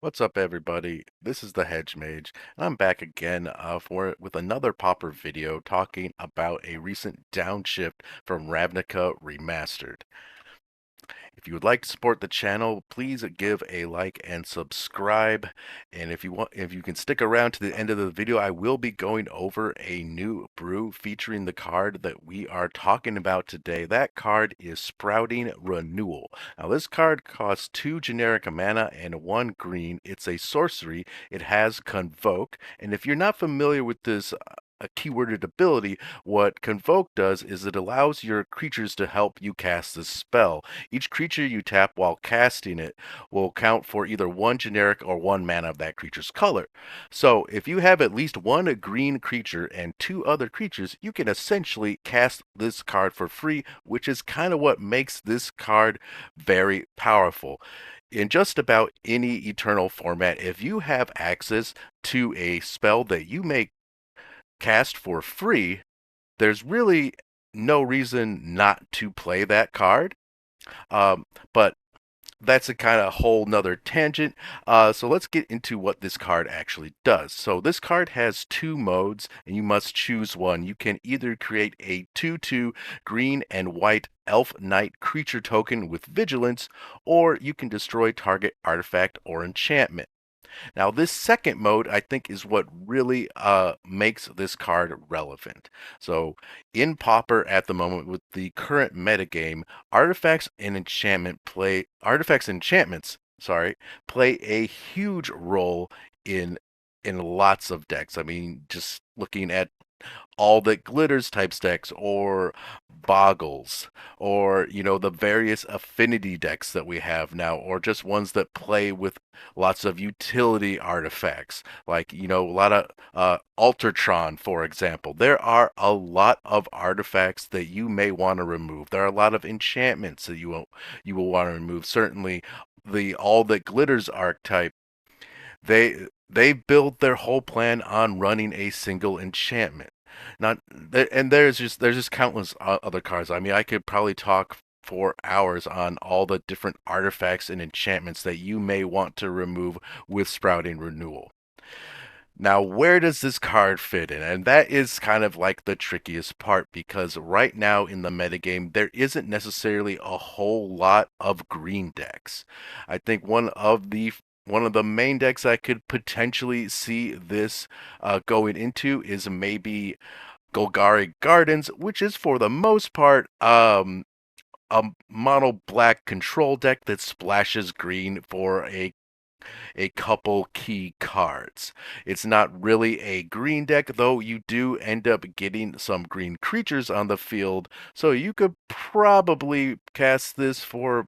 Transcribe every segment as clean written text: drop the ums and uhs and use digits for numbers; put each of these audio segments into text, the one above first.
What's up, everybody? This is the Hedge Mage, and I'm back again with another Pauper video talking about a recent downshift from Ravnica Remastered. If you would like to support the channel, please give a like and subscribe. And if you can stick around to the end of the video, I will be going over a new brew featuring the card that we are talking about today. That card is Sprouting Renewal. Now, this card costs 2 generic mana and 1 green. It's a sorcery. It has Convoke, and if you're not familiar with this a keyworded ability, what Convoke does is it allows your creatures to help you cast this spell. Each creature you tap while casting it will count for either 1 generic or 1 mana of that creature's color. So if you have at least 1 green creature and 2 other creatures, you can essentially cast this card for free, which is kind of what makes this card very powerful. In just about any Eternal format, if you have access to a spell that you may cast for free, there's really no reason not to play that card. But that's a kind of whole nother tangent. So let's get into what this card actually does. So this card has 2 modes, and you must choose one. You can either create a 2/2 green and white Elf Knight creature token with vigilance, or you can destroy target artifact or enchantment. Now, this second mode, I think, is what really makes this card relevant. So, in Pauper at the moment, with the current metagame, enchantments, sorry, play a huge role in lots of decks. I mean, just looking at all that glitters types decks, or boggles, or the various affinity decks that we have now, or just ones that play with lots of utility artifacts, like a lot of Altertron, for example. There are a lot of artifacts that you may want to remove. There are a lot of enchantments that you will want to remove. Certainly the all that glitters archetype, they build their whole plan on running a single enchantment. Not and there's just countless other cards. I mean, I could probably talk for hours on all the different artifacts and enchantments that you may want to remove with Sprouting Renewal. Now, where does this card fit in? And that is kind of like the trickiest part, because right now in the metagame, there isn't necessarily a whole lot of green decks. I think one of the main decks I could potentially see this going into is maybe Golgari Gardens, which is for the most part a mono black control deck that splashes green for a couple key cards. It's not really a green deck, though you do end up getting some green creatures on the field, so you could probably cast this for,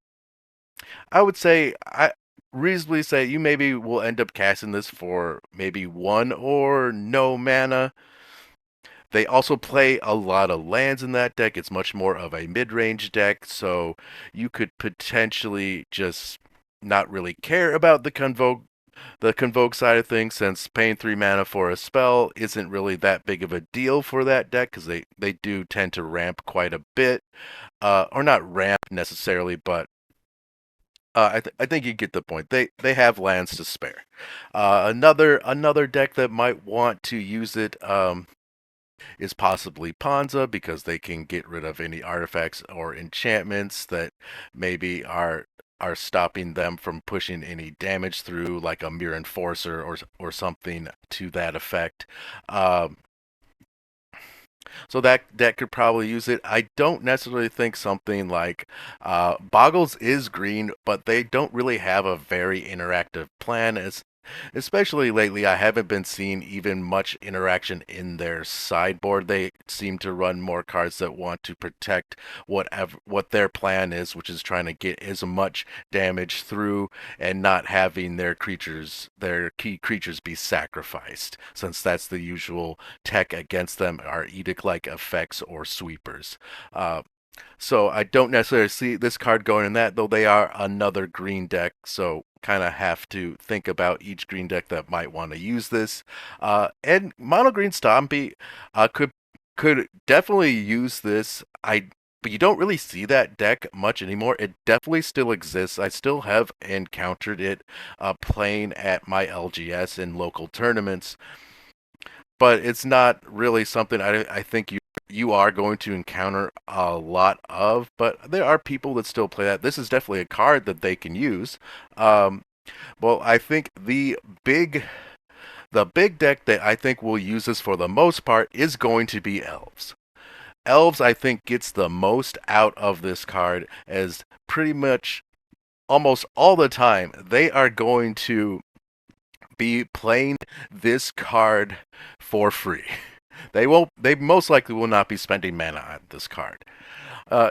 I reasonably say you maybe will end up casting this for maybe 1 or no mana. They also play a lot of lands in that deck. It's much more of a mid-range deck, so you could potentially just not really care about the convoke side of things, since paying 3 mana for a spell isn't really that big of a deal for that deck, because they do tend to ramp quite a bit. Or not ramp necessarily, but I think you get the point. They have lands to spare. Another deck that might want to use it is possibly Panza, because they can get rid of any artifacts or enchantments that maybe are stopping them from pushing any damage through, like a Mere Enforcer or something to that effect. Um, so that could probably use it. I don't necessarily think something like Boggles is green, but they don't really have a very interactive plan. As Especially lately, I haven't been seeing even much interaction in their sideboard. They seem to run more cards that want to protect what their plan is, which is trying to get as much damage through and not having their key creatures be sacrificed, since that's the usual tech against them, are edict-like effects or sweepers. Uh, so I don't necessarily see this card going in that, though they are another green deck, so kind of have to think about each green deck that might want to use this. And mono green Stompy could definitely use this. I but you don't really see that deck much anymore. It definitely still exists. I still have encountered it playing at my LGS in local tournaments, but it's not really something I think you are going to encounter a lot of. But there are people that still play that. This is definitely a card that they can use. Um, well, I think the big deck that I think will use this for the most part is going to be elves. Elves, I think, gets the most out of this card, as pretty much almost all the time they are going to be playing this card for free. They won't. They most likely will not be spending mana on this card.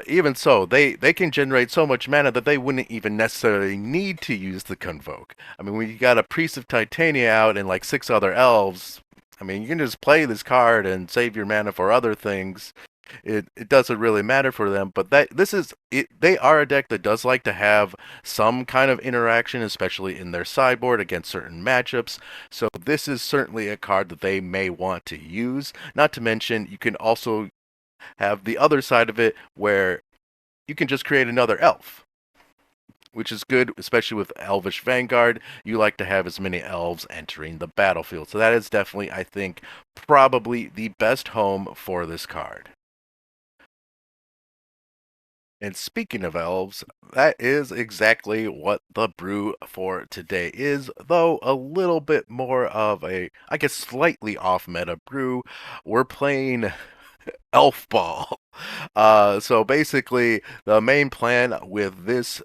Even so, they can generate so much mana that they wouldn't even necessarily need to use the Convoke. I mean, when you got a Priest of Titania out and like six other elves, I mean, you can just play this card and save your mana for other things. It doesn't really matter for them, but that this is it. They are a deck that does like to have some kind of interaction, especially in their sideboard against certain matchups. So this is certainly a card that they may want to use. Not to mention, you can also have the other side of it where you can just create another elf, which is good, especially with Elvish Vanguard. You like to have as many elves entering the battlefield. So that is definitely, I think, probably the best home for this card. And speaking of elves, that is exactly what the brew for today is, though a little bit more of a, I guess, slightly off meta brew. We're playing Elf Ball. So basically, the main plan with this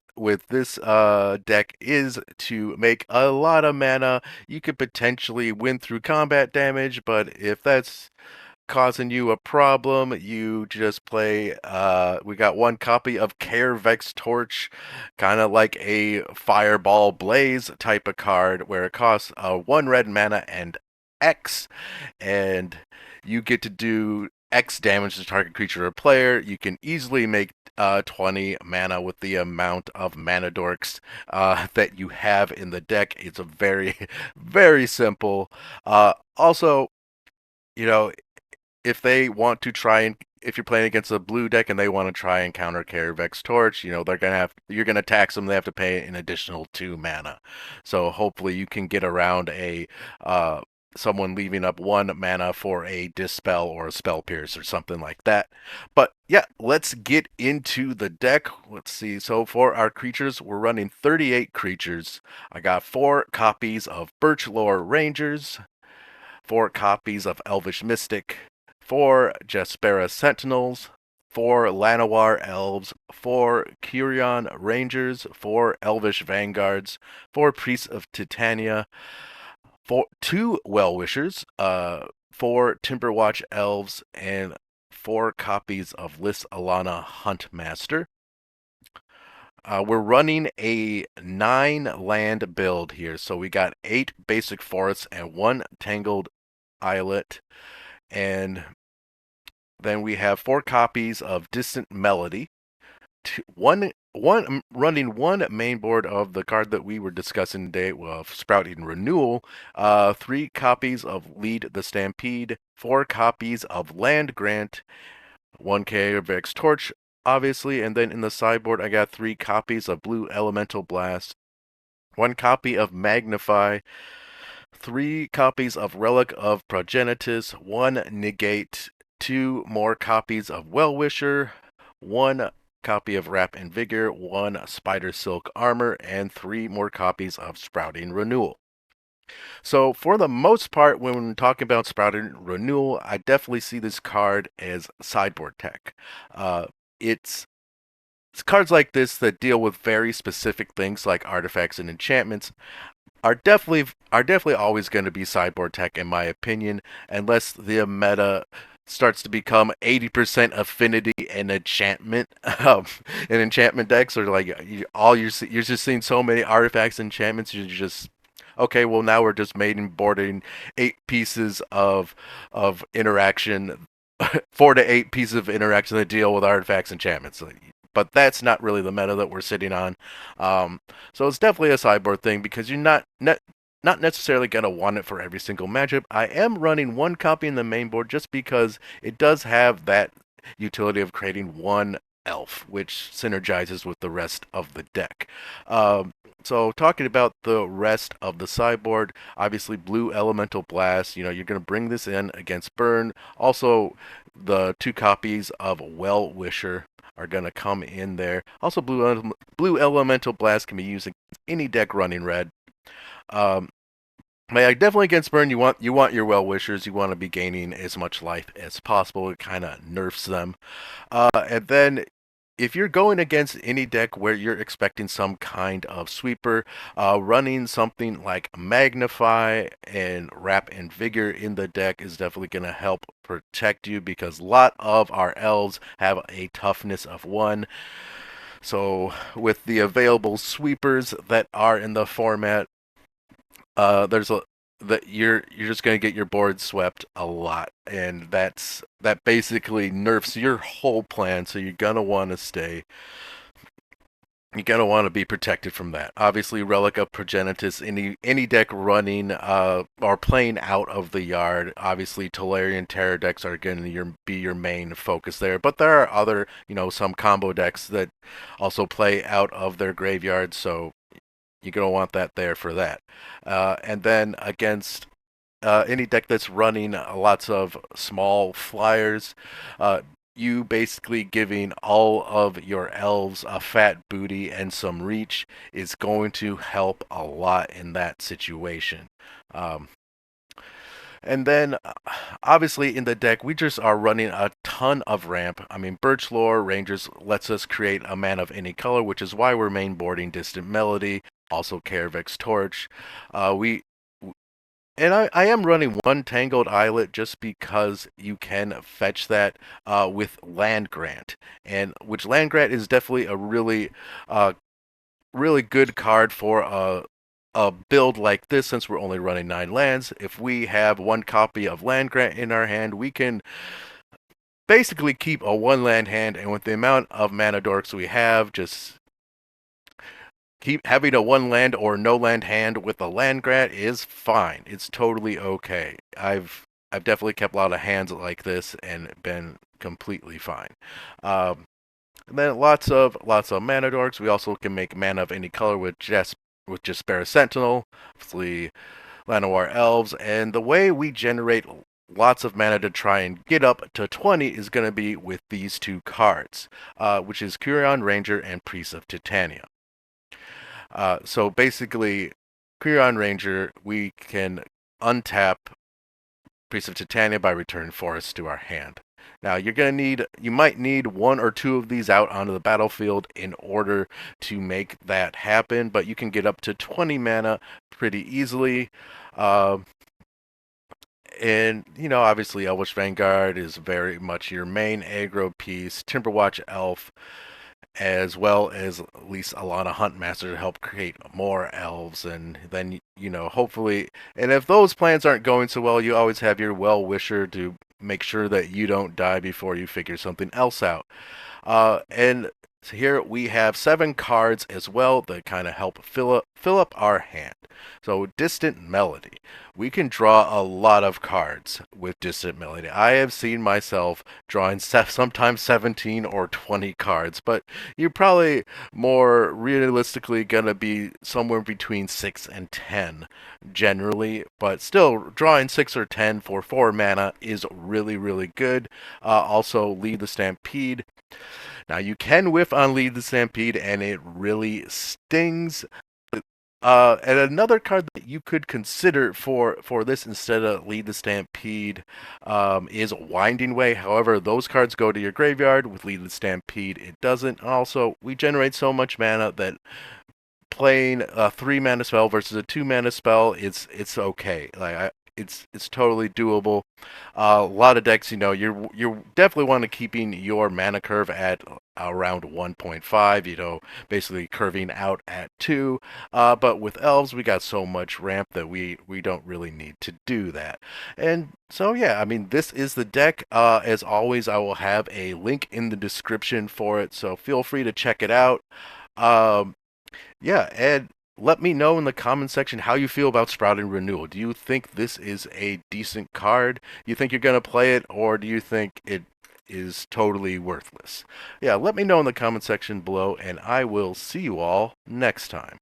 deck is to make a lot of mana. You could potentially win through combat damage, but if that's causing you a problem, you just play. We got one copy of Carevex Torch, kind of like a Fireball Blaze type of card, where it costs one red mana and X, and you get to do X damage to target creature or player. You can easily make 20 mana with the amount of mana dorks that you have in the deck. It's a very, very simple. Also, you know, if they want to try and if you're playing against a blue deck and they want to try and counter Carevex Torch, you're gonna tax them. They have to pay an additional 2 mana. So hopefully you can get around a someone leaving up 1 mana for a Dispel or a Spell Pierce or something like that. But yeah, let's get into the deck. Let's see. So for our creatures, we're running 38 creatures. I got 4 copies of Birchlore Rangers, 4 copies of Elvish Mystic, 4 Jaspera Sentinels, 4 Llanowar Elves, 4 Curion Rangers, 4 Elvish Vanguards, 4 Priests of Titania, 2 Well-Wishers, 4 Timberwatch Elves, and 4 copies of Lys Alana Huntmaster. We're running a 9 land build here, so we got 8 basic forests and 1 tangled islet, and then we have 4 copies of Distant Melody, running one main board of the card that we were discussing today of Sprouting Renewal, 3 copies of Lead the Stampede, 4 copies of Land Grant, 1 Carevex Torch, obviously, and then in the sideboard I got 3 copies of Blue Elemental Blast, 1 copy of Magnify, 3 copies of Relic of Progenitus, 1 Negate, 2 more copies of Well-Wisher, 1 copy of Wrap and Vigor, 1 Spider Silk Armor, and 3 more copies of Sprouting Renewal. So for the most part, when talking about Sprouting Renewal, I definitely see this card as sideboard tech. It's cards like this that deal with very specific things like artifacts and enchantments are definitely always going to be sideboard tech in my opinion, unless the meta starts to become 80% affinity and enchantment. And enchantment decks are like you're just seeing so many artifacts and enchantments. You're just okay. Well, now we're just main boarding 8 pieces of interaction, 4 to 8 pieces of interaction that deal with artifacts and enchantments. But that's not really the meta that we're sitting on. So it's definitely a sideboard thing because you're not necessarily going to want it for every single matchup. I am running 1 copy in the main board just because it does have that utility of creating 1 elf, which synergizes with the rest of the deck. Um, so talking about the rest of the sideboard, obviously blue elemental blast. You're going to bring this in against burn. Also, the two copies of Well Wisher are going to come in there. Also, blue elemental blast can be used against any deck running red. Um, but yeah, definitely against burn, you want your Well Wishers. You want to be gaining as much life as possible. It kind of nerfs them. And then if you're going against any deck where you're expecting some kind of sweeper, running something like Magnify and Wrap and Vigor in the deck is definitely going to help protect you because a lot of our elves have a toughness of 1. So with the available sweepers that are in the format, there's a that you're just going to get your board swept a lot, and that basically nerfs your whole plan. So you're gonna want to be protected from that. Obviously, Relic of Progenitus, any deck running or playing out of the yard. Obviously, Tolarian Terror decks are going to be your main focus there. But there are other, some combo decks that also play out of their graveyard. So you're gonna want that there for that. And then against any deck that's running lots of small flyers, you basically giving all of your elves a fat booty and some reach is going to help a lot in that situation. Um, and then, obviously, in the deck, we just are running a ton of ramp. I mean, Birch Lore Rangers lets us create a mana of any color, which is why we're mainboarding Distant Melody, also Kaervek's Torch. We and I am running one Tangled Islet just because you can fetch that with Land Grant, and which Land Grant is definitely a uh, really good card for a build like this. Since we're only running 9 lands, if we have one copy of Land Grant in our hand, we can basically keep a 1 land hand, and with the amount of mana dorks we have, just keep having a 1 land or no land hand with a Land Grant is fine. It's totally okay. I've definitely kept a lot of hands like this and been completely fine. Um, and then lots of mana dorks. We also can make mana of any color with Jaspera Sentinel, obviously Llanowar Elves, and the way we generate lots of mana to try and get up to 20 is going to be with these two cards, which is Curion Ranger and Priest of Titania. So basically, Curion Ranger, we can untap Priest of Titania by returning forests to our hand. Now you might need 1 or 2 of these out onto the battlefield in order to make that happen, but you can get up to 20 mana pretty easily. Uh, and obviously, Elvish Vanguard is very much your main aggro piece. Timberwatch Elf, as well as at least Alana Huntmaster to help create more elves, and then hopefully, and if those plans aren't going so well, you always have your Well Wisher to make sure that you don't die before you figure something else out. And here we have 7 cards as well that kind of help fill up our hand. So Distant Melody. We can draw a lot of cards with Distant Melody. I have seen myself drawing sometimes 17 or 20 cards, but you're probably more realistically gonna be somewhere between 6 and 10 generally, but still drawing 6 or 10 for 4 mana is really, really good. Also, Lead the Stampede. Now you can whiff on Lead the Stampede, and it really stings. And another card that you could consider for this instead of Lead the Stampede is Winding Way. However, those cards go to your graveyard. With Lead the Stampede, it doesn't. Also, we generate so much mana that playing a 3 mana spell versus a 2 mana spell, it's okay. It's totally doable. A lot of decks, you definitely want to keeping your mana curve at around 1.5. Basically curving out at 2. But with elves, we got so much ramp that we don't really need to do that. And so yeah, I mean, this is the deck. As always, I will have a link in the description for it, so feel free to check it out. Um, yeah, and let me know in the comment section how you feel about Sprouting Renewal. Do you think this is a decent card? You think you're gonna play it, or do you think is totally worthless. Yeah, let me know in the comment section below, and I will see you all next time.